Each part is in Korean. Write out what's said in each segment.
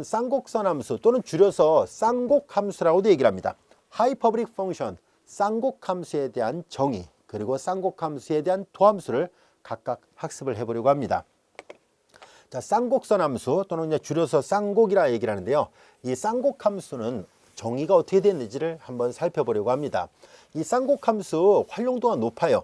쌍곡선 함수 또는 줄여서 쌍곡 함수라고도 얘기를 합니다. 하이퍼블릭 펑션, 쌍곡 함수에 대한 정의, 그리고 쌍곡 함수에 대한 도함수를 각각 학습을 해보려고 합니다. 자, 쌍곡선 함수 또는 이제 줄여서 쌍곡이라 얘기를 하는데요. 이 쌍곡 함수는 정의가 어떻게 됐는지를 한번 살펴보려고 합니다. 이 쌍곡 함수 활용도가 높아요.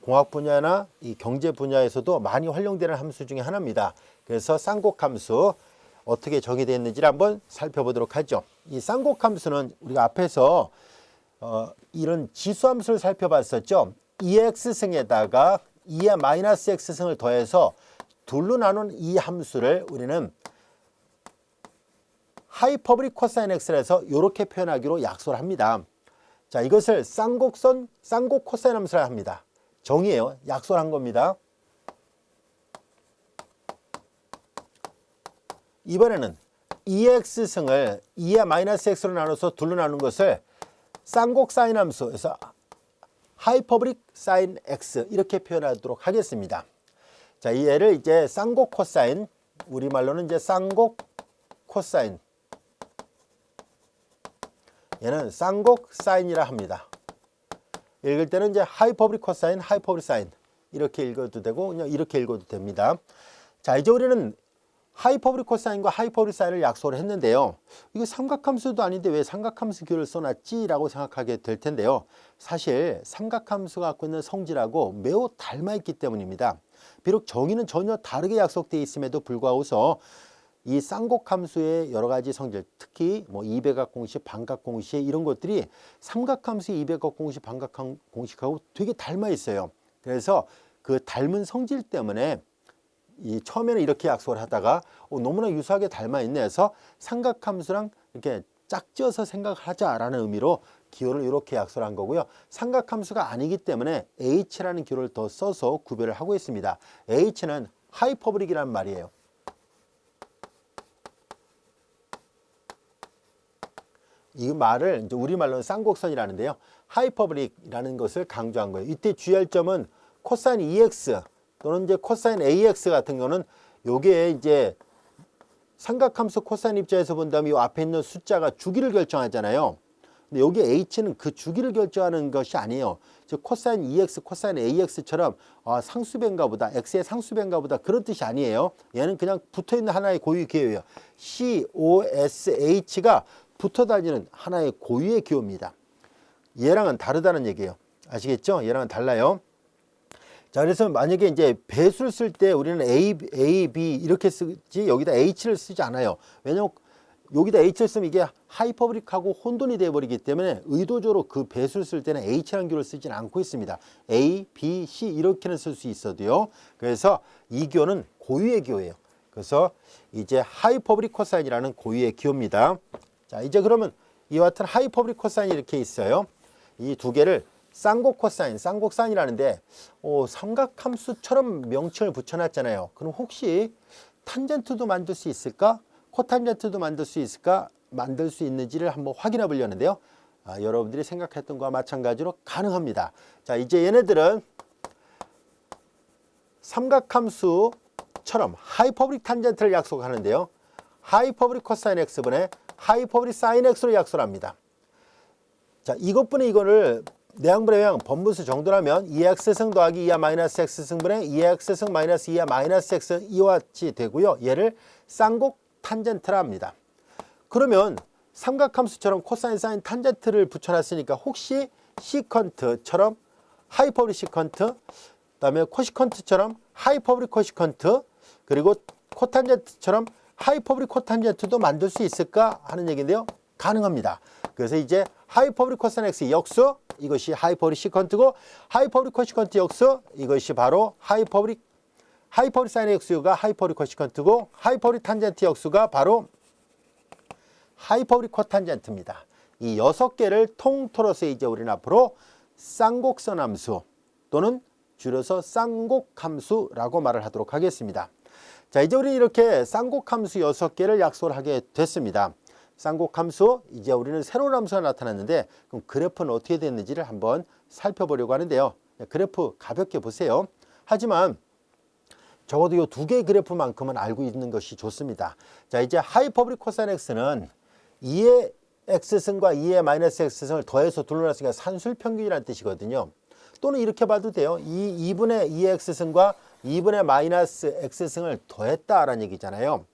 공학 분야나 이 경제 분야에서도 많이 활용되는 함수 중에 하나입니다. 그래서 쌍곡 함수 어떻게 정의됐는지를 한번 살펴보도록 하죠. 이 쌍곡 함수는 우리가 앞에서 이런 지수 함수를 살펴봤었죠. 2x승에다가 2의 마이너스 x승을 더해서 둘로 나눈 이 함수를 우리는 하이퍼블릭 코사인 x를 해서 이렇게 표현하기로 약속을 합니다. 자, 이것을 쌍곡선, 쌍곡 코사인 함수라 합니다. 정의예요. 약속을 한 겁니다. 이번에는 2x승을 2의 마이너스 x로 나눠서 둘로 나눈 것을 쌍곡 사인 함수에서 하이퍼블릭 사인 x 이렇게 표현하도록 하겠습니다. 자, 이 얘를 이제 쌍곡 코사인, 우리말로는 이제 쌍곡 코사인, 얘는 쌍곡 사인이라 합니다. 읽을 때는 이제 하이퍼블릭 코사인, 하이퍼블릭 사인 이렇게 읽어도 되고 그냥 이렇게 읽어도 됩니다. 자, 이제 우리는 하이퍼블릭 코사인과 하이퍼블릭 사인을 약속을 했는데요. 이거 삼각함수도 아닌데 왜 삼각함수 규를 써놨지? 라고 생각하게 될 텐데요. 사실 삼각함수가 갖고 있는 성질하고 매우 닮아있기 때문입니다. 비록 정의는 전혀 다르게 약속되어 있음에도 불구하고서 이 쌍곡함수의 여러 가지 성질, 특히 뭐 이백각공식, 반각공식 이런 것들이 삼각함수의 이백각공식, 반각공식하고 되게 닮아 있어요. 그래서 그 닮은 성질 때문에 처음에는 이렇게 약속을 하다가 너무나 유사하게 닮아 있네 해서 삼각함수랑 이렇게 짝지어서 생각하자라는 의미로 기호를 이렇게 약속을 한 거고요. 삼각함수가 아니기 때문에 h라는 기호를 더 써서 구별을 하고 있습니다. h는 하이퍼블릭이라는 말이에요. 이 말을 이제 우리말로는 쌍곡선이라는데요. 하이퍼블릭이라는 것을 강조한 거예요. 이때 주의할 점은 코사인 2x 또는 이제 코사인 ax 같은 거는 요게 이제 삼각함수 코사인 입장에서 본다면 이 앞에 있는 숫자가 주기를 결정하잖아요. 근데 여기 h는 그 주기를 결정하는 것이 아니에요. 즉 코사인 2x, 코사인 ax처럼 상수배인가 보다, x의 상수배인가 보다 그런 뜻이 아니에요. 얘는 그냥 붙어있는 하나의 고유 기호예요. cosh가 붙어 다니는 하나의 고유의 기호입니다. 얘랑은 다르다는 얘기예요. 아시겠죠? 얘랑은 달라요. 자, 그래서 만약에 이제 배수를 쓸 때 우리는 A, B 이렇게 쓰지 여기다 H를 쓰지 않아요. 왜냐면 여기다 H를 쓰면 이게 하이퍼블릭하고 혼돈이 되어버리기 때문에 의도적으로 그 배수를 쓸 때는 H라는 기호를 쓰지는 않고 있습니다. A, B, C 이렇게는 쓸 수 있어도요. 그래서 이 기호는 고유의 기호예요. 그래서 이제 하이퍼블릭 코사인이라는 고유의 기호입니다. 자, 이제 그러면 이와 같은 하이퍼블릭 코사인이 이렇게 있어요. 이 두 개를 쌍곡 코사인, 쌍곡 사인이라는데 삼각함수처럼 명칭을 붙여놨잖아요. 그럼 혹시 탄젠트도 만들 수 있을까? 코탄젠트도 만들 수 있을까? 만들 수 있는지를 한번 확인해 보려는데요. 여러분들이 생각했던 것과 마찬가지로 가능합니다. 자, 이제 얘네들은 삼각함수처럼 하이퍼블릭 탄젠트를 약속하는데요. 하이퍼블릭 코사인 x분의 하이퍼블릭 사인 x로 약속합니다. 자, 이것분의 이거를 내양분의 외양 번분수 정도라면 2x승 더하기 2와 마이너스 x승분의 2x승 마이너스 2와 마이너스 x 이와 같이 되고요. 얘를 쌍곡 탄젠트라 합니다. 그러면 삼각함수처럼 코사인, 사인, 탄젠트를 붙여놨으니까 혹시 시컨트처럼 하이퍼블릭 시컨트, 그다음에 코시컨트처럼 하이퍼블릭 코시컨트, 그리고 코탄젠트처럼 하이퍼블릭 코탄젠트도 만들 수 있을까 하는 얘기인데요. 가능합니다. 그래서 이제 하이퍼블릭 코사인 x 역수 이것이 하이퍼블릭 시컨트고 하이퍼블릭 코시컨트 역수 이것이 바로 하이퍼블릭 사인 x가 하이퍼블릭 코시컨트고 하이퍼블릭 탄젠트 역수가 바로 하이퍼블릭 코탄젠트입니다. 이 6개를 통틀어서 이제 우리는 앞으로 쌍곡선 함수 또는 줄여서 쌍곡함수라고 말을 하도록 하겠습니다. 자, 이제 우리는 이렇게 쌍곡함수 6개를 약속을 하게 됐습니다. 쌍곡함수, 이제 우리는 새로운 함수가 나타났는데 그럼 그래프는 어떻게 됐는지를 한번 살펴보려고 하는데요. 그래프 가볍게 보세요. 하지만 적어도 이 두 개의 그래프만큼은 알고 있는 것이 좋습니다. 자, 이제 하이퍼보릭 코사인 x는 2의 x승과 2의 마이너스 x승을 더해서 둘러놨으니까 산술평균이라는 뜻이거든요. 또는 이렇게 봐도 돼요. 2분의 2의 x승과 2분의 마이너스 x승을 더했다라는 얘기잖아요.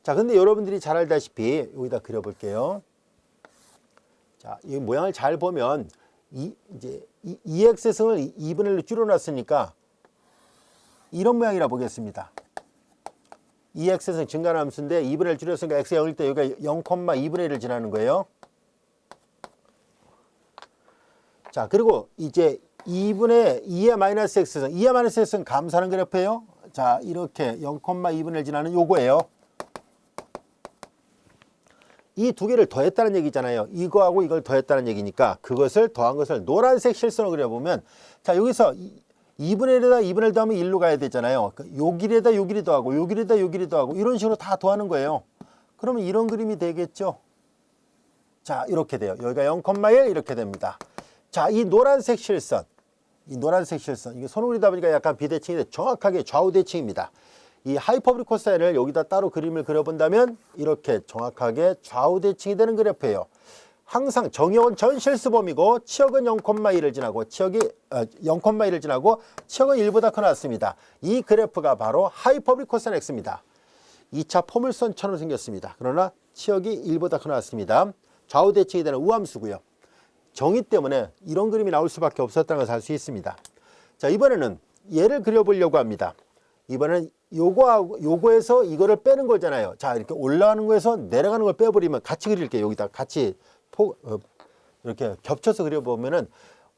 자, 근데 여러분들이 잘 알다시피 여기다 그려볼게요. 자, 이 모양을 잘 보면 이제 2x승을 2분의 1로 줄여놨으니까 이런 모양이라 보겠습니다. 2x승 증가하는 함수인데 2분의 1 줄였으니까 x가 0일 때 여기가 0,2분의 1을 지나는 거예요. 자, 그리고 이제 2의 마이너스 x승, 2의 마이너스 x승 감소하는 그래프예요. 자, 이렇게 0,2분의 1 지나는 요거예요. 이 두 개를 더했다는 얘기잖아요. 이거하고 이걸 더했다는 얘기니까 그것을 더한 것을 노란색 실선으로 그려보면, 자, 여기서 2분의 1에다 2분의 1 더하면 1로 가야 되잖아요. 요 길에다 요 길이 더하고 요 길에다 요 길이 더하고 이런 식으로 다 더하는 거예요. 그러면 이런 그림이 되겠죠. 자, 이렇게 돼요. 여기가 0,1 이렇게 됩니다. 자, 이 노란색 실선, 이게 손으로 그리다 보니까 약간 비대칭인데 정확하게 좌우 대칭입니다. 이 하이퍼보릭 코사인을 여기다 따로 그림을 그려본다면 이렇게 정확하게 좌우 대칭이 되는 그래프예요. 항상 정의원 전실수범이고 치역은 0,1을 지나고 치역이 0,1을 지나고 치역은 1보다 커났습니다. 이 그래프가 바로 하이퍼보릭 코사인 x입니다. 2차 포물선처럼 생겼습니다. 그러나 치역이 1보다 커났습니다. 좌우 대칭이 되는 우함수고요. 정의 때문에 이런 그림이 나올 수밖에 없었다는 것을 알 수 있습니다. 자, 이번에는 얘를 그려보려고 합니다. 이번에는 요거에서 이거를 빼는 거잖아요. 자, 이렇게 올라가는 거에서 내려가는 걸 빼버리면 같이 그릴게요. 여기다 같이 이렇게 겹쳐서 그려보면은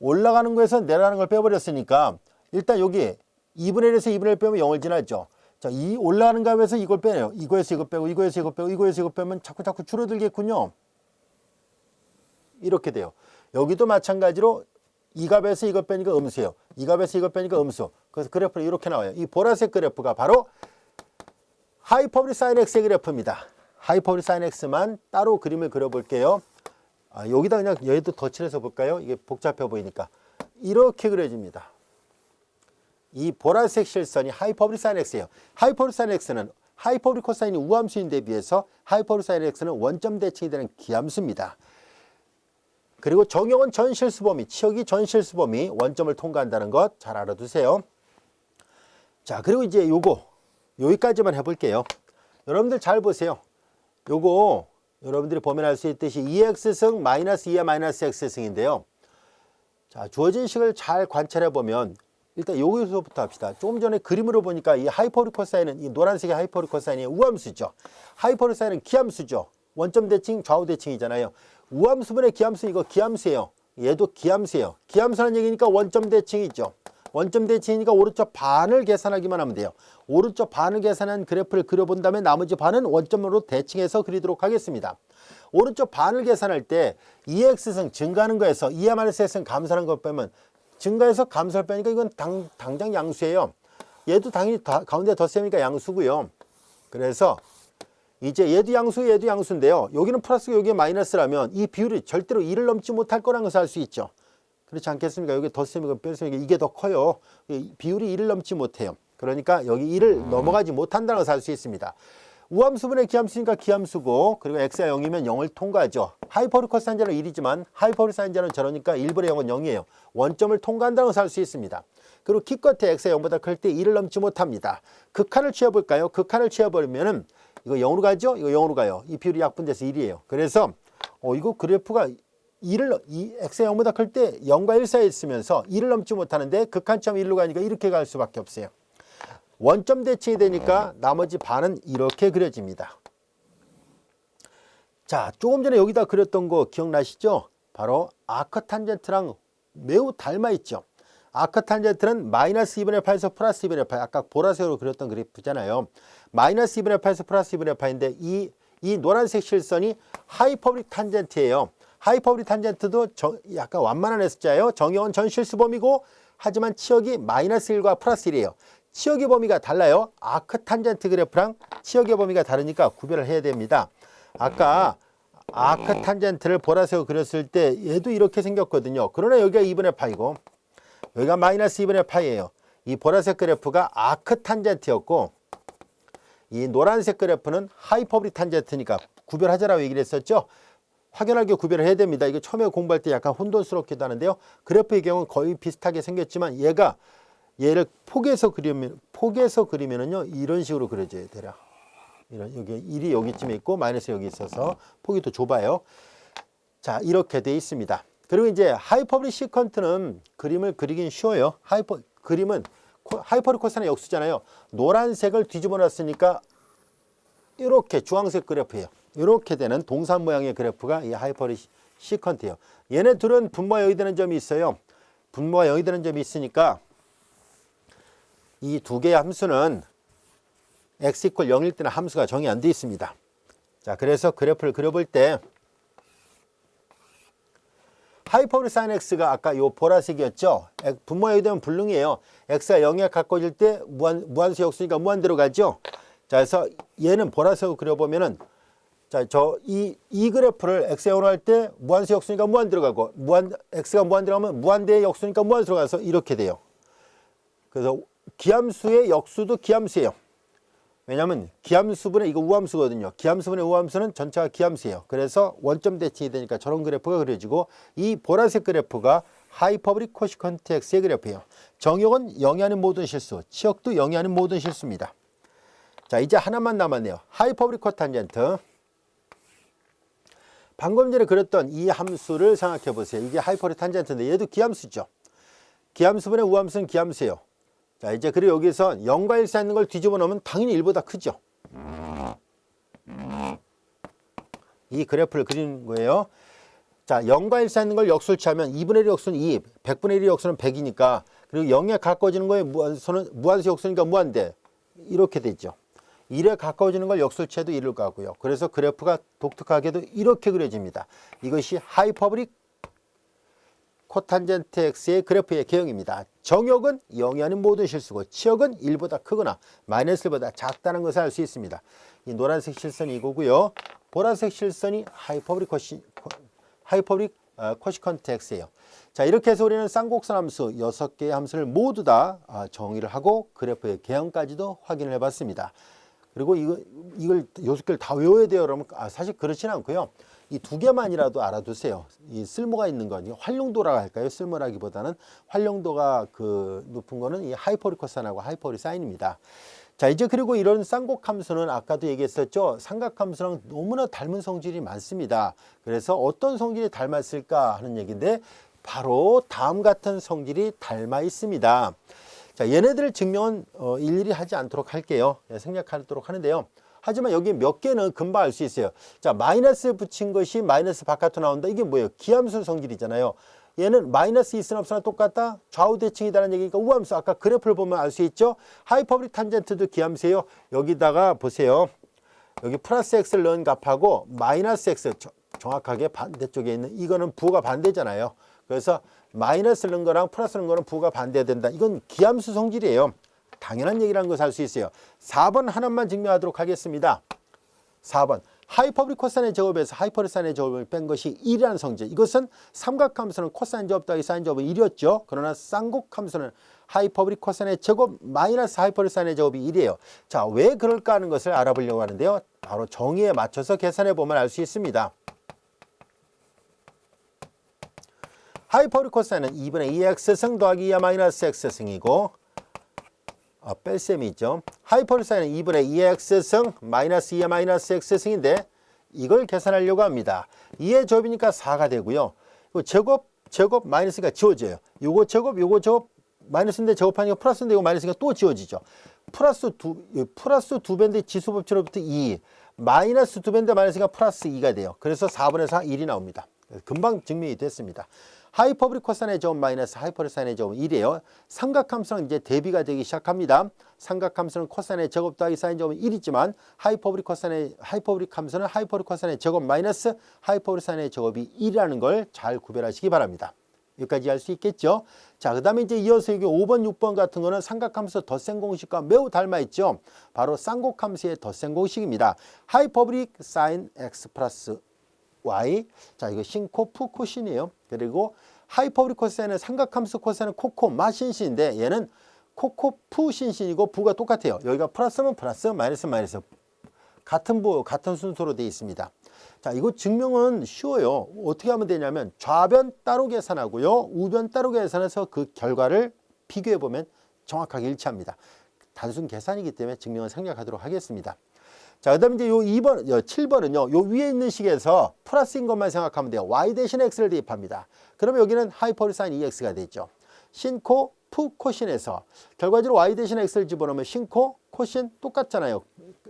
올라가는 거에서 내려가는 걸 빼버렸으니까 일단 여기 2분의 1에서 2분의 1 빼면 0을 지났죠. 자, 이 올라가는 값에서 이걸 빼요. 이거에서 이거 빼고 이거에서 이거 빼고 이거에서 이거 빼면 자꾸 줄어들겠군요. 이렇게 돼요. 여기도 마찬가지로 이 값에서 이거 빼니까 음수예요. 이 값에서 이거 빼니까 음수. 그래서 그래프는 이렇게 나와요. 이 보라색 그래프가 바로 하이퍼보릭 사인 x의 그래프입니다. 하이퍼보릭 사인 x만 따로 그림을 그려볼게요. 여기다 그냥 얘도 덧칠해서 볼까요? 이게 복잡해 보이니까. 이렇게 그려집니다. 이 보라색 실선이 하이퍼보릭 사인 x예요. 하이퍼보릭 사인 x는 하이퍼보릭 코사인이 우함수인데 비해서 하이퍼보릭 사인 x는 원점 대칭이 되는 기함수입니다. 그리고 정형은 전실수범위, 치역이 전실수범위 원점을 통과한다는 것 잘 알아두세요. 자, 그리고 이제 여기까지만 해볼게요. 여러분들 잘 보세요. 요거 여러분들이 보면 알 수 있듯이 2x승 마이너스 2의 마이너스 x승인데요. 자, 주어진 식을 잘 관찰해 보면 일단 여기서부터 합시다. 조금 전에 그림으로 보니까 이 하이퍼보릭 코사인은 이 노란색의 하이퍼보릭 코사인이 우함수죠. 하이퍼보릭 사인은 기함수죠. 원점 대칭, 좌우 대칭이잖아요. 우함수분의 기함수, 이거 기함수예요. 얘도 기함수예요. 기함수라는 얘기니까 원점 대칭이죠. 원점 대칭이니까 오른쪽 반을 계산하기만 하면 돼요. 오른쪽 반을 계산한 그래프를 그려본 다음에 나머지 반은 원점으로 대칭해서 그리도록 하겠습니다. 오른쪽 반을 계산할 때 2x승 증가하는 거에서 2의 마이너스 x승 감소하는 거 빼면 증가해서 감소를 빼니까 이건 당장 양수예요. 얘도 당연히 가운데 덧셈이니까 양수고요. 그래서 이제 얘도 양수, 얘도 양수인데요. 여기는 플러스고 여기에 마이너스라면 이 비율이 절대로 2를 넘지 못할 거라는 것을 알 수 있죠. 그렇지 않겠습니까? 여기 덧셈이고 뺄셈이고 이게 더 커요. 비율이 1을 넘지 못해요. 그러니까 여기 1을 넘어가지 못한다는 것을 알 수 있습니다. 우함수분의 기함수니까 기함수고, 그리고 x가 0이면 0을 통과하죠. 하이퍼보릭 코사인자는 1이지만 하이퍼보릭 사인자는 저러니까 1분의 0은 0이에요. 원점을 통과한다는 것을 알 수 있습니다. 그리고 기껏해 x가 0보다 클 때 1을 넘지 못합니다. 극한을 취해볼까요? 극한을 취해버리면은 이거 0으로 가죠? 이거 0으로 가요. 이 비율이 약분돼서 1이에요. 그래서 이거 그래프가 x가 0보다 클 때 0과 1 사이에 있으면서 1을 넘지 못하는데 극한점 1로 가니까 이렇게 갈 수밖에 없어요. 원점 대칭이 되니까 나머지 반은 이렇게 그려집니다. 자, 조금 전에 여기다 그렸던 거 기억나시죠? 바로 아크탄젠트랑 매우 닮아 있죠. 아크탄젠트는 마이너스 2분의 8에서 플러스 2분의 8, 아까 보라색으로 그렸던 그래프잖아요. 마이너스 2분의 8에서 플러스 2분의 8인데 이 노란색 실선이 하이퍼보릭 탄젠트예요. 하이퍼보릭 탄젠트도 약간 완만한 S자예요. 정형은 전실수범이고 하지만 치역이 마이너스 1과 플러스 1이에요. 치역의 범위가 달라요. 아크탄젠트 그래프랑 치역의 범위가 다르니까 구별을 해야 됩니다. 아까 아크탄젠트를 보라색으로 그렸을 때 얘도 이렇게 생겼거든요. 그러나 여기가 2분의 파이고 여기가 마이너스 2분의 파이예요. 이 보라색 그래프가 아크 탄젠트였고 이 노란색 그래프는 하이퍼보릭 탄젠트니까 구별하자라고 얘기를 했었죠. 확연하게 구별을 해야 됩니다. 이거 처음에 공부할 때 약간 혼돈스럽기도 하는데요. 그래프의 경우는 거의 비슷하게 생겼지만 얘를 폭에서 그리면은요 이런 식으로 그려져야 돼요. 이런 여기 1이 여기쯤에 있고 마이너스 여기 있어서 폭이 더 좁아요. 자, 이렇게 돼 있습니다. 그리고 이제 하이퍼보릭 시컨트는 그림을 그리긴 쉬워요. 그림은 하이퍼보릭 코사인의 역수잖아요. 노란색을 뒤집어 놨으니까 이렇게 주황색 그래프예요. 이렇게 되는 동산 모양의 그래프가 이 하이퍼보릭 시컨트예요. 얘네 둘은 분모가 0이 되는 점이 있어요. 분모가 0이 되는 점이 있으니까 이 두 개의 함수는 x = 0일 때는 함수가 정의 안 돼 있습니다. 자, 그래서 그래프를 그려볼 때 하이퍼보릭 사인 x가 아까 요 보라색이었죠. 분모가 0이 되면 불능이에요. x가 0에 가까워질 때 무한수 역수니까 무한대로 가죠. 자, 그래서 얘는 보라색으로 그려보면은 자, 이 그래프를 x에 0을 할 때 무한수 역수니까 무한대로 가고 x가 무한대로 가면 무한대의 역수니까 무한수로 가서 이렇게 돼요. 그래서 기함수의 역수도 기함수예요. 왜냐하면 기함수분의 이거 우함수거든요. 기함수분의 우함수는 전체가 기함수예요. 그래서 원점 대칭이 되니까 저런 그래프가 그려지고 이 보라색 그래프가 하이퍼보릭 코시컨트 x의 그래프예요. 정역은 0이 아닌 모든 실수, 치역도 0이 아닌 모든 실수입니다. 자, 이제 하나만 남았네요. 하이퍼보릭 코탄젠트. 방금 전에 그렸던 이 함수를 생각해 보세요. 이게 하이퍼보릭 탄젠트인데 얘도 기함수죠. 기함수분의 우함수는 기함수예요. 자, 이제 그리고 여기서 0과 1 사이 있는 걸 뒤집어 놓으면 당연히 1보다 크죠. 이 그래프를 그리는 거예요. 자, 0과 1 사이 있는 걸 역수를 취하면 2분의 1의 역수는 2, 100분의 1의 역수는 100이니까 그리고 0에 가까워지는 거에 무한수 역수니까 무한대. 이렇게 되죠. 1에 가까워지는 걸 역수를 취해도 1을 가고요. 그래서 그래프가 독특하게도 이렇게 그려집니다. 이것이 하이퍼보릭 코탄젠트 x의 그래프의 개형입니다. 정역은 0이 아닌 모든 실수고 치역은 1보다 크거나 마이너스 1보다 작다는 것을 알 수 있습니다. 이 노란색 실선이 이거고요. 보라색 실선이 하이퍼보릭 코시컨트 x예요. 자, 이렇게 해서 우리는 쌍곡선 함수 6개의 함수를 모두 다 정의를 하고 그래프의 개형까지도 확인을 해봤습니다. 그리고 이걸 6개를 다 외워야 돼요. 그러면 사실 그렇지는 않고요. 이 두 개만이라도 알아두세요. 이 쓸모가 있는 건 활용도라고 할까요? 쓸모라기보다는 활용도가 높은 거는 이 하이퍼보릭 코사인하고 하이퍼보릭 사인입니다. 자, 이제 그리고 이런 쌍곡 함수는 아까도 얘기했었죠. 삼각 함수랑 너무나 닮은 성질이 많습니다. 그래서 어떤 성질이 닮았을까 하는 얘기인데 바로 다음 같은 성질이 닮아 있습니다. 자, 얘네들 증명은 일일이 하지 않도록 할게요. 생략하도록 하는데요. 하지만 여기 몇 개는 금방 알 수 있어요. 자, 마이너스 붙인 것이 마이너스 바깥으로 나온다. 이게 뭐예요? 기함수 성질이잖아요. 얘는 마이너스 있으나 없으나 똑같다. 좌우 대칭이다라는 얘기니까 우함수. 아까 그래프를 보면 알 수 있죠. 하이퍼보릭 탄젠트도 기함수예요. 여기다가 보세요. 여기 플러스 x를 넣은 값하고 마이너스 x 정확하게 반대쪽에 있는 이거는 부호가 반대잖아요. 그래서 마이너스를 넣은 거랑 플러스를 넣은 거는 부호가 반대해야 된다. 이건 기함수 성질이에요. 당연한 얘기라는 것을 알 수 있어요. 4번 하나만 증명하도록 하겠습니다. 4번 하이퍼보릭 코사인의 제곱에서 하이퍼보릭 사인의 제곱을 뺀 것이 1이라는 성질. 이것은 삼각함수는 코사인 제곱 더하기 사인 제곱은 1이었죠. 그러나 쌍곡함수는 하이퍼보릭 코사인의 제곱 마이너스 하이퍼보릭 사인의 제곱이 1이에요. 자, 왜 그럴까 하는 것을 알아보려고 하는데요. 바로 정의에 맞춰서 계산해 보면 알 수 있습니다. 하이퍼보릭 코사인은 2분의 2x승 더하기 2의 마이너스 x승이고 뺄셈이 있죠. 하이퍼보릭 사인은 2분의 2x승 마이너스 2의 마이너스 x승인데 이걸 계산하려고 합니다. 2의 제곱이니까 4가 되고요. 제곱 마이너스가 지워져요. 요거 제곱 마이너스인데 제곱하니까 플러스인데 이거 마이너스가 또 지워지죠. 플러스 2배인데 지수법칙으로부터 2 마이너스 2배인데 마이너스가 플러스 2가 돼요. 그래서 4분의 4 1이 나옵니다. 금방 증명이 됐습니다. 하이퍼보릭 코사인의 제곱 마이너스 하이퍼보릭 사인의 제곱은 1이에요. 삼각함수랑 이제 대비가 되기 시작합니다. 삼각함수는 코사인의 제곱 더하기 사인 제곱은 1이지만 하이퍼보릭 함수는 하이퍼보릭 코사인의 제곱 마이너스 하이퍼보릭 사인의 제곱이 1이라는 걸 잘 구별하시기 바랍니다. 여기까지 할 수 있겠죠. 자, 그 다음에 이제 이어서 여기 5번, 6번 같은 거는 삼각함수 덧셈 공식과 매우 닮아 있죠. 바로 쌍곡함수의 덧셈 공식입니다. 하이퍼보릭 사인 x 플러스 y. 자, 이거 신코프 코신이에요. 그리고 하이퍼보릭 코사인은 삼각함수 코사인은 코코 마신신인데 얘는 코코 푸 신신이고 부가 똑같아요. 여기가 플러스면 플러스, 마이너스면 마이너스. 같은 부, 같은 순서로 되어 있습니다. 자, 이거 증명은 쉬워요. 어떻게 하면 되냐면 좌변 따로 계산하고요. 우변 따로 계산해서 그 결과를 비교해 보면 정확하게 일치합니다. 단순 계산이기 때문에 증명을 생략하도록 하겠습니다. 자, 그 다음에 이제 요 2번, 7번은요. 요 위에 있는 식에서 플러스인 것만 생각하면 돼요. y 대신 x를 대입합니다. 그러면 여기는 하이퍼볼 사인 ex가 되죠. 신코, 푸, 코신에서 결과적으로 y 대신 x를 집어넣으면 신코, 코신 똑같잖아요.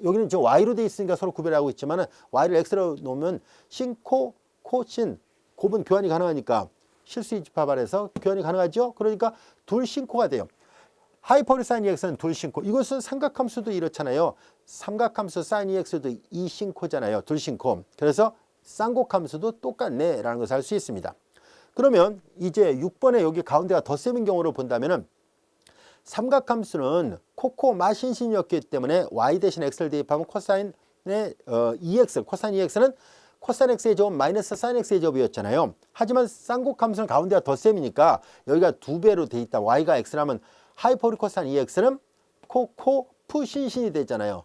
여기는 지금 y로 돼 있으니까 서로 구별하고 있지만 y를 x로 놓으면 신코, 코신, 곱은 교환이 가능하니까 실수 집합안에서 교환이 가능하죠. 그러니까 둘 신코가 돼요. 하이퍼볼 사인 ex는 둘 신코. 이것은 삼각함수도 이렇잖아요. 삼각함수 사인 ex도 이 신코잖아요. 둘 신코. 그래서 쌍곡함수도 똑같네 라는 것을 알 수 있습니다. 그러면 이제 6번에 여기 가운데가 덧셈인 경우를 본다면은 삼각함수는 코코 마신신이었기 때문에 y 대신 x를 대입하면 코사인의 EX, 코사인 EX는 코사인 x의 제곱 마이너스 사인 x의 제곱이었잖아요. 하지만 쌍곡함수는 가운데가 덧셈이니까 여기가 2배로 돼 있다. y가 x라면 하이퍼볼 코사인 EX는 코코 푸 신신이 되잖아요.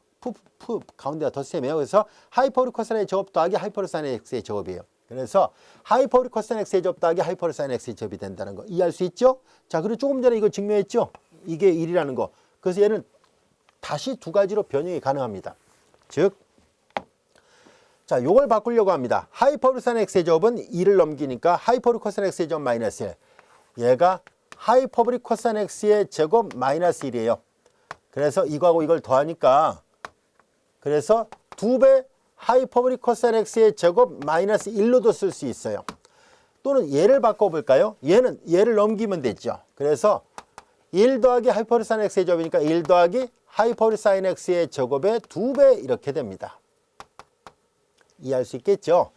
푸 가운데가 덧셈이에요. 그래서 하이퍼볼 코사인의 제곱 더하기 하이퍼볼 사인 x의 제곱이에요. 그래서 하이퍼볼 코사인 x의 제곱 더하기 하이퍼볼 사인 x의 제곱이 된다는 거 이해할 수 있죠? 자, 그리고 조금 전에 이거 증명했죠? 이게 1이라는 거. 그래서 얘는 다시 두 가지로 변형이 가능합니다. 즉, 자, 요걸 바꾸려고 합니다. 하이퍼볼 사인 x의 제곱은 2를 넘기니까 하이퍼볼 코사인 x의 제곱 마이너스 1. 얘가 하이퍼볼 코사인 x의 제곱 마이너스 1이에요. 그래서 이거하고 이걸 더하니까 그래서 2배 하이퍼볼 코사인 x의 제곱 마이너스 1로도 쓸 수 있어요. 또는 얘를 바꿔볼까요? 얘를 넘기면 되죠. 그래서 1 더하기 하이퍼볼 사인 x의 제곱이니까 1 더하기 하이퍼볼 사인 x의 제곱의 2배 이렇게 됩니다. 이해할 수 있겠죠?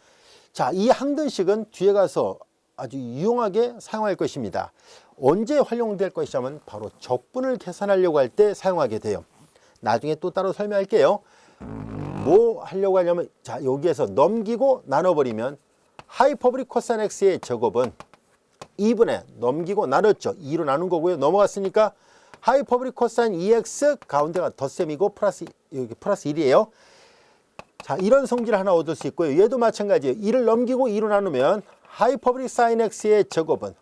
자, 이 항등식은 뒤에 가서 아주 유용하게 사용할 것입니다. 언제 활용될 것이냐면 바로 적분을 계산하려고 할 때 사용하게 돼요. 나중에 또 따로 설명할게요. 뭐 하려고 하냐면 자, 여기에서 넘기고 나눠버리면 하이퍼볼 코사인 x의 제곱은 2분의 넘기고 나눴죠. 2로 나눈 거고요. 넘어갔으니까 하이퍼볼 코사인 2x 가운데가 덧셈이고 여기 플러스 1이에요. 자, 이런 성질을 하나 얻을 수 있고요. 얘도 마찬가지예요. 2를 넘기고 2로 나누면 하이퍼볼 사인 x의 제곱은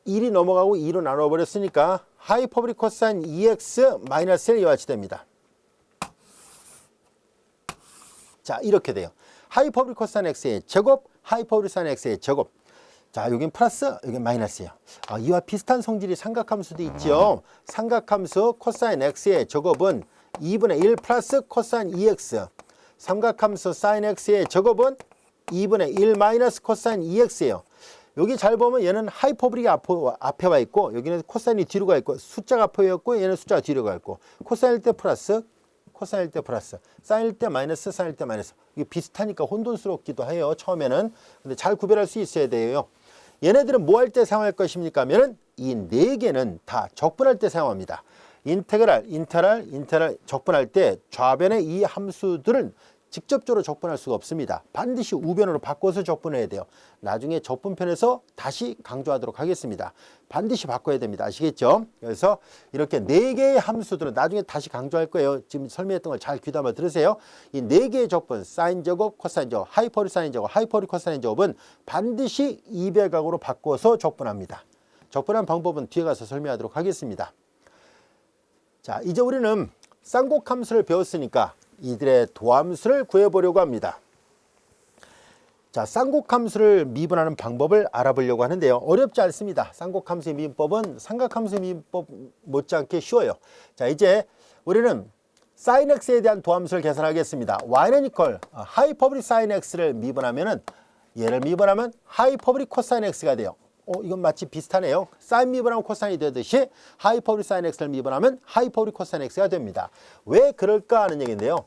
1이 넘어가고 2로 나눠버렸으니까 하이퍼볼 코사인 2x 마이너스 1 이와 같이 됩니다. 자, 이렇게 돼요. 하이퍼볼 코사인 x의 제곱, 하이퍼볼 사인 x의 제곱. 자, 여긴 플러스, 여긴 마이너스예요. 이와 비슷한 성질이 삼각함수도 있죠. 삼각함수 코사인 x의 제곱은 2분의 1 플러스 코사인 2x. 삼각함수 사인 x의 제곱은 2분의 1 마이너스 코사인 2x예요. 여기 잘 보면 얘는 하이퍼볼이 앞에 와 있고 여기는 코사인이 뒤로 가 있고 숫자가 앞에 있고 얘는 숫자가 뒤로 가 있고 코사인일 때 플러스, 코사인일 때 플러스, 사인일 때 마이너스, 사인일 때 마이너스. 이게 비슷하니까 혼돈스럽기도 해요. 처음에는. 근데 잘 구별할 수 있어야 돼요. 얘네들은 뭐 할 때 사용할 것입니까? 하면은 이 네 개는 다 적분할 때 사용합니다. 인테그랄 적분할 때 좌변의 이 함수들은 직접적으로 적분할 수가 없습니다. 반드시 우변으로 바꿔서 적분해야 돼요. 나중에 적분편에서 다시 강조하도록 하겠습니다. 반드시 바꿔야 됩니다. 아시겠죠? 그래서 이렇게 4개의 함수들은 나중에 다시 강조할 거예요. 지금 설명했던 걸 잘 귀담아 들으세요. 이 4개의 적분, 사인 제곱, 코사인 제곱, 하이퍼볼 사인 제곱, 하이퍼볼 코사인 제곱은 반드시 이배각으로 바꿔서 적분합니다. 적분한 방법은 뒤에 가서 설명하도록 하겠습니다. 자, 이제 우리는 쌍곡함수를 배웠으니까 이들의 도함수를 구해보려고 합니다. 자, 쌍곡함수를 미분하는 방법을 알아보려고 하는데요. 어렵지 않습니다. 쌍곡함수의 미분법은 삼각함수의 미분법 못지않게 쉬워요. 자, 이제 우리는 sin x에 대한 도함수를 계산하겠습니다. y는 이퀄 하이퍼볼 사인 x를 미분하면은 얘를 미분하면 하이퍼볼 코사인 x가 돼요. 이건 마치 비슷하네요. 사인 미분하면 코사인이 되듯이 하이퍼볼 사인 x를 미분하면 하이퍼볼 코사인 x가 됩니다. 왜 그럴까 하는 얘기인데요.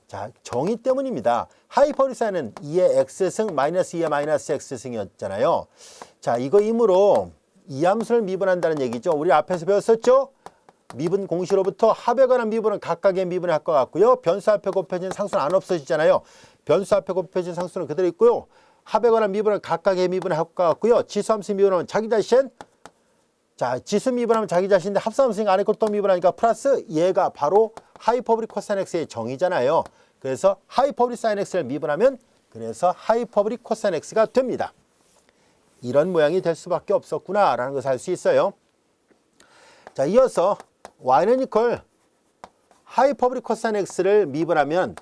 자, 정의 때문입니다. 하이퍼볼 사인은 2의 x승 마이너스 2의 마이너스 x승이었잖아요. 자, 이거이므로 이 함수를 미분한다는 얘기죠. 우리 앞에서 배웠었죠? 미분 공식으로부터 합에 관한 미분은 각각의 미분의 합과 같고요. 변수 앞에 곱해진 상수는 안 없어지잖아요. 변수 앞에 곱해진 상수는 그대로 있고요. 합에 관한 미분은 각각의 미분의 합과 같고요. 지수함수 미분은 자기 자신 자, 지수 미분하면 자기 자신인데 합산함수니까 안에 걸 또 미분하니까 플러스 얘가 바로 하이퍼보릭 코사인 x의 정의잖아요. 그래서 하이퍼보릭 사인 x를 미분하면 그래서 하이퍼보릭 코사인 x가 됩니다. 이런 모양이 될 수밖에 없었구나 라는 것을 알 수 있어요. 자, 이어서 y는 이퀄 하이퍼보릭 코사인 x를 미분하면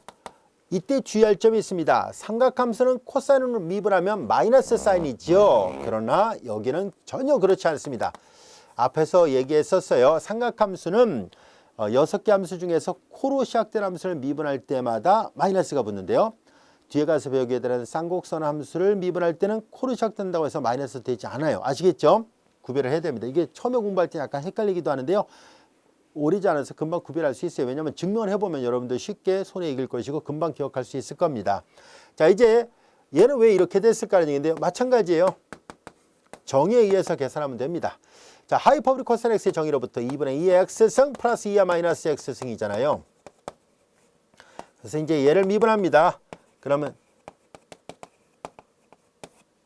이때 주의할 점이 있습니다. 삼각함수는 코사인으로 미분하면 마이너스 사인이죠. 그러나 여기는 전혀 그렇지 않습니다. 앞에서 얘기했었어요. 삼각함수는 6개 함수 중에서 코로 시작된 함수를 미분할 때마다 마이너스가 붙는데요. 뒤에 가서 배우게 되는 쌍곡선 함수를 미분할 때는 코로 시작된다고 해서 마이너스 되지 않아요. 아시겠죠? 구별을 해야 됩니다. 이게 처음에 공부할 때 약간 헷갈리기도 하는데요. 오래지 않아서 금방 구별할 수 있어요. 왜냐하면 증명을 해보면 여러분들 쉽게 손에 익을 것이고 금방 기억할 수 있을 겁니다. 자, 이제 얘는 왜 이렇게 됐을까라는 얘기인데요. 마찬가지예요. 정의에 의해서 계산하면 됩니다. 자, 하이퍼보릭 코사인 x의 정의로부터 2분의 2의 x승 플러스 2야 마이너스 x승이잖아요. 그래서 이제 얘를 미분합니다. 그러면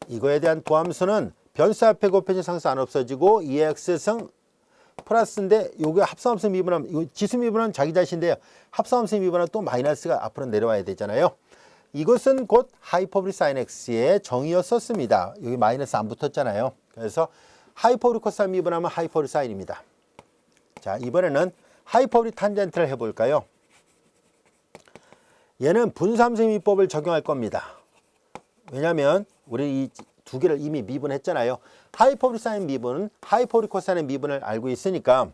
이거에 대한 도함수는 변수 앞에 곱해진 상수 안 없어지고 2의 x승 플러스인데 요게 합성함수 미분하면 이거 지수 미분하면 자기 자신인데요. 합성함수 미분하면 또 마이너스가 앞으로 내려와야 되잖아요. 이것은 곧 하이퍼보릭 사인 x의 정의였었습니다. 여기 마이너스 안 붙었잖아요. 그래서 하이퍼보릭 코사인 미분하면 하이퍼보릭 사인입니다. 자, 이번에는 하이퍼보릭 탄젠트를 해볼까요? 얘는 분수함수 미법을 적용할 겁니다. 왜냐하면 우리 이 두 개를 이미 미분했잖아요. 하이퍼보릭 사인 미분은 하이퍼보릭 코사인의 미분을 알고 있으니까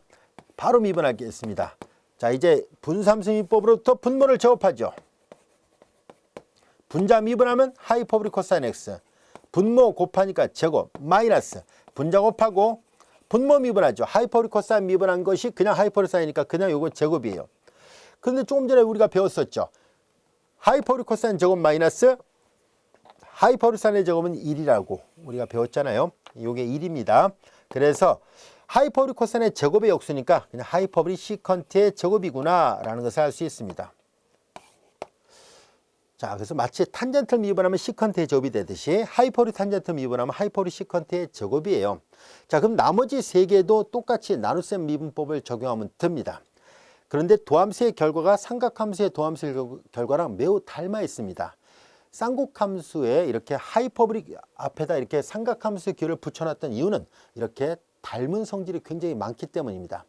바로 미분하겠습니다. 자, 이제 분수함수 미법으로부터 분모를 제곱하죠. 분자 미분하면 하이퍼보릭 코사인 x. 분모 곱하니까 제곱 마이너스. 분자 곱하고 분모 미분하죠. 하이퍼보릭 코사인 미분한 것이 그냥 하이퍼보릭 사인이니까 그냥 요거 제곱이에요. 그런데 조금 전에 우리가 배웠었죠. 하이퍼보릭 코사인 제곱 마이너스 하이퍼보릭 사인의 제곱은 1이라고 우리가 배웠잖아요. 이게 1입니다. 그래서 하이퍼보릭 코사인의 제곱의 역수니까 그냥 하이퍼보릭 시컨트의 제곱이구나 라는 것을 알 수 있습니다. 자, 그래서 마치 탄젠트를 미분하면 시컨트의 제곱이 되듯이 하이퍼보릭 탄젠트를 미분하면 하이퍼보릭 시컨트의 제곱이에요. 자, 그럼 나머지 세 개도 똑같이 나눗셈 미분법을 적용하면 됩니다. 그런데 도함수의 결과가 삼각함수의 도함수의 결과랑 매우 닮아 있습니다. 쌍곡함수에 이렇게 하이퍼보릭 앞에다 이렇게 삼각함수 기호를 붙여놨던 이유는 이렇게 닮은 성질이 굉장히 많기 때문입니다.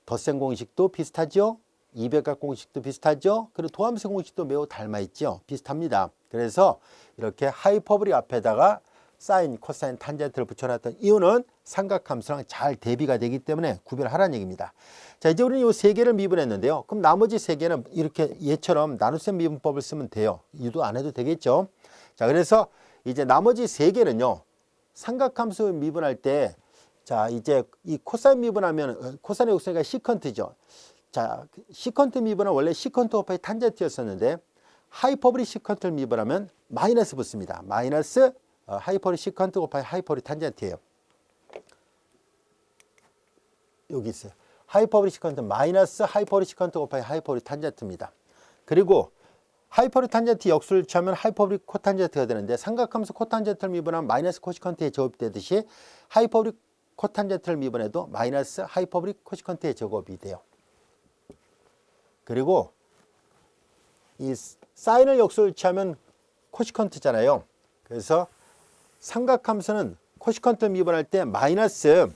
덧셈 공식도 비슷하죠. 이백각 공식도 비슷하죠. 그리고 도함수 공식도 매우 닮아 있죠. 비슷합니다. 그래서 이렇게 하이퍼보릭 앞에다가 사인, 코사인, 탄젠트를 붙여놨던 이유는 삼각함수랑 잘 대비가 되기 때문에 구별하라는 얘기입니다. 자, 이제 우리는 이 세 개를 미분했는데요. 그럼 나머지 세 개는 이렇게 얘처럼 나눗셈 미분법을 쓰면 돼요. 유도 안 해도 되겠죠. 자, 그래서 이제 나머지 세 개는요. 삼각함수 미분할 때, 자, 이제 이 코사인 미분하면 코사인의 역수니까 시컨트죠. 자, 시컨트 미분은 원래 시컨트 곱하기 탄젠트였었는데 하이퍼보릭 시컨트를 미분하면 마이너스 붙습니다. 마이너스 하이퍼보릭 시컨트 곱하기 하이퍼보릭 탄젠트예요. 여기 있어요. 하이퍼보릭 시컨트 마이너스 하이퍼보릭 시컨트 곱하기 하이퍼보릭 탄젠트입니다. 그리고 하이퍼보릭 탄젠트 역수를 취하면 하이퍼보릭 코탄젠트가 되는데 삼각함수 코탄젠트를 미분하면 마이너스 코시컨트의 제곱이 되듯이 하이퍼보릭 코탄젠트를 미분해도 마이너스 하이퍼보릭 코시컨트의 제곱이 돼요. 그리고 이 사인을 역수를 취하면 코시컨트잖아요. 그래서 삼각함수는 코시컨트 미분할 때 마이너스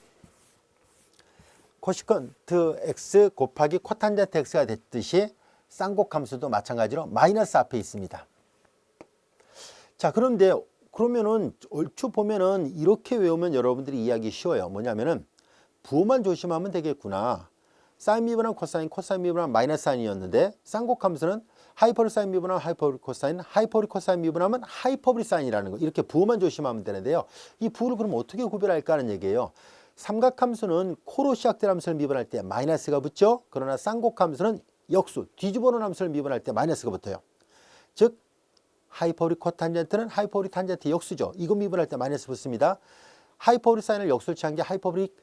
코시컨트 x 곱하기 코탄젠트 x가 됐듯이 쌍곡함수도 마찬가지로 마이너스 앞에 있습니다. 자, 그런데 그러면은 얼추 보면은 이렇게 외우면 여러분들이 이해하기 쉬워요. 뭐냐면은 부호만 조심하면 되겠구나. 사인 미분하면 코사인, 코사인 미분하면 마이너스 사인이었는데 쌍곡함수는 하이퍼보릭 사인 미분하면 하이퍼보릭 코사인, 하이퍼보릭 코사인 미분하면 하이퍼보릭 사인이라는 거. 이렇게 부호만 조심하면 되는데요. 이 부호를 그럼 어떻게 구별할까 하는 얘기예요. 삼각함수는 코로 시작된 함수를 미분할 때 마이너스가 붙죠. 그러나 쌍곡함수는 역수, 뒤집어 놓은 함수를 미분할 때 마이너스가 붙어요. 즉 하이퍼보릭 코탄젠트는 하이퍼보릭 탄젠트 역수죠. 이거 미분할 때 마이너스 붙습니다. 하이퍼보릭 사인을 역수를 취한 게 하이퍼보릭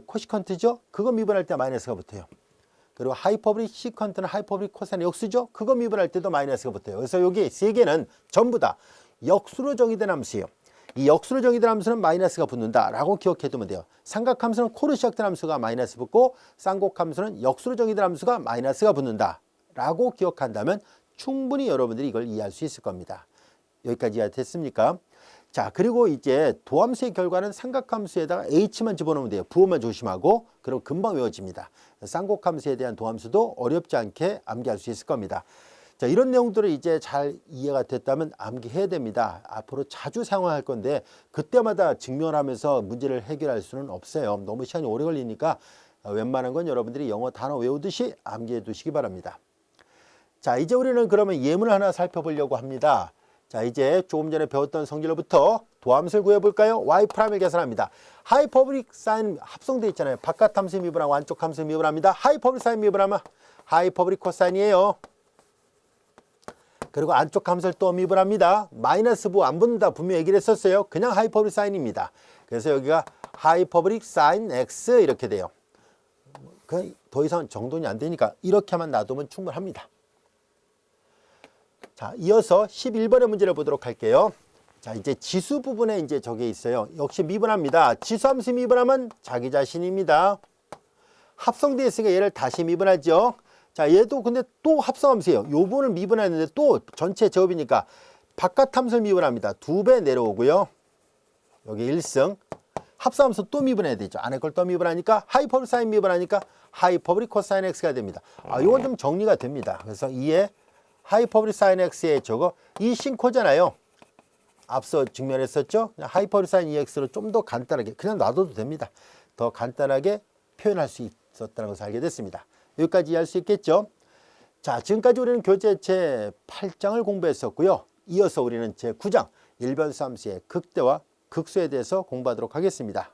코시컨트죠. 그거 미분할 때 마이너스가 붙어요. 그리고 하이퍼보릭 시컨트는 하이퍼보릭 코사인 역수죠. 그거 미분할 때도 마이너스가 붙어요. 그래서 여기 세 개는 전부 다 역수로 정의된 함수예요. 이 역수로 정의된 함수는 마이너스가 붙는다라고 기억해두면 돼요. 삼각함수는 코로 시작된 함수가 마이너스 붙고 쌍곡함수는 역수로 정의된 함수가 마이너스가 붙는다라고 기억한다면 충분히 여러분들이 이걸 이해할 수 있을 겁니다. 여기까지 이해됐습니까? 자, 그리고 이제 도함수의 결과는 삼각함수에다가 h만 집어넣으면 돼요. 부호만 조심하고 그럼 금방 외워집니다. 쌍곡함수에 대한 도함수도 어렵지 않게 암기할 수 있을 겁니다. 자, 이런 내용들을 이제 잘 이해가 됐다면 암기해야 됩니다. 앞으로 자주 사용할 건데 그때마다 증명을 하면서 문제를 해결할 수는 없어요. 너무 시간이 오래 걸리니까 웬만한 건 여러분들이 영어 단어 외우듯이 암기해 두시기 바랍니다. 자, 이제 우리는 그러면 예문을 하나 살펴보려고 합니다. 자, 이제 조금 전에 배웠던 성질로부터 도함수를 구해볼까요? y'을 계산합니다. 하이퍼블릭 사인 합성되어 있잖아요. 바깥 함수 미분하고 안쪽 함수 미분합니다. 하이퍼블릭 사인 미분하면 하이퍼블릭 코사인이에요. 그리고 안쪽 함수를 또 미분합니다. 마이너스 부 안 붙는다 분명히 얘기를 했었어요. 그냥 하이퍼블릭 사인입니다. 그래서 여기가 하이퍼블릭 사인 x 이렇게 돼요. 더 이상 정돈이 안 되니까 이렇게만 놔두면 충분합니다. 자, 이어서 11번의 문제를 보도록 할게요. 자, 이제 지수 부분에 이제 저게 있어요. 역시 미분합니다. 지수함수 미분하면 자기 자신입니다. 합성되어 있으니까 얘를 다시 미분하죠. 자, 얘도 근데 또 합성함수예요. 요 부분을 미분하는데 또 전체 제곱이니까 바깥 함수를 미분합니다. 2배 내려오고요. 여기 1승. 합성함수 또 미분해야 되죠. 안에 걸 또 미분하니까 하이퍼블릭 사인 미분하니까 하이퍼블릭 코사인 x가 됩니다. 요건 좀 정리가 됩니다. 그래서 2에 하이퍼블릭 사인 x의 저거 이 신코잖아요. 앞서 증명했었죠. 하이퍼블릭 사인 ex로 좀 더 간단하게 그냥 놔둬도 됩니다. 더 간단하게 표현할 수 있었다는 것을 알게 됐습니다. 여기까지 이해할 수 있겠죠. 자, 지금까지 우리는 교재 제 8장을 공부했었고요. 이어서 우리는 제 9장 일변수 함수의 극대와 극소에 대해서 공부하도록 하겠습니다.